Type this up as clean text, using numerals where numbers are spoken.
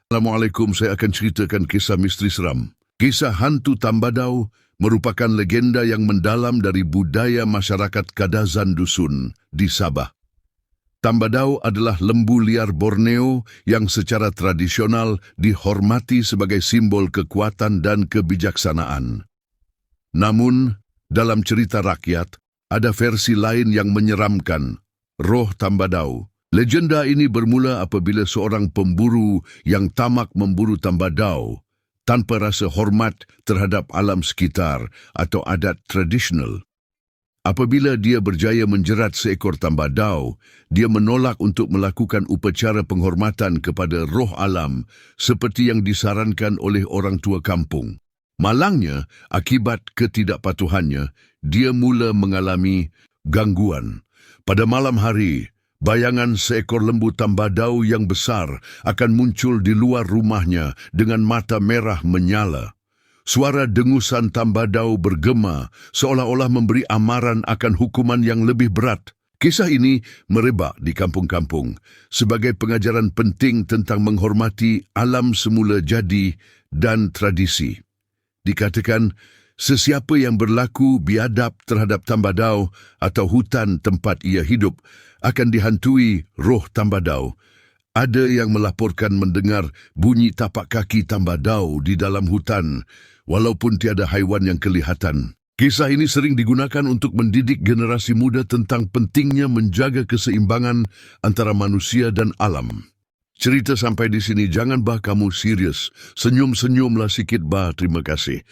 Assalamualaikum, saya akan ceritakan kisah misteri seram. Kisah hantu Tambadau merupakan legenda yang mendalam dari budaya masyarakat Kadazan Dusun di Sabah. Tambadau adalah lembu liar Borneo yang secara tradisional dihormati sebagai simbol kekuatan dan kebijaksanaan. Namun, dalam cerita rakyat, ada versi lain yang menyeramkan, roh Tambadau. Legenda ini bermula apabila seorang pemburu yang tamak memburu tambadau tanpa rasa hormat terhadap alam sekitar atau adat tradisional. Apabila dia berjaya menjerat seekor tambadau, dia menolak untuk melakukan upacara penghormatan kepada roh alam seperti yang disarankan oleh orang tua kampung. Malangnya, akibat ketidakpatuhannya, dia mula mengalami gangguan. Pada malam hari, bayangan seekor lembu tambadau yang besar akan muncul di luar rumahnya dengan mata merah menyala. Suara dengusan tambadau bergema seolah-olah memberi amaran akan hukuman yang lebih berat. Kisah ini merebak di kampung-kampung sebagai pengajaran penting tentang menghormati alam semula jadi dan tradisi. Dikatakan, sesiapa yang berlaku biadab terhadap tambadau atau hutan tempat ia hidup akan dihantui roh tambadau. Ada yang melaporkan mendengar bunyi tapak kaki tambadau di dalam hutan, walaupun tiada haiwan yang kelihatan. Kisah ini sering digunakan untuk mendidik generasi muda tentang pentingnya menjaga keseimbangan antara manusia dan alam. Cerita sampai di sini, jangan bah kamu serius. Senyum-senyumlah sikit bah, terima kasih.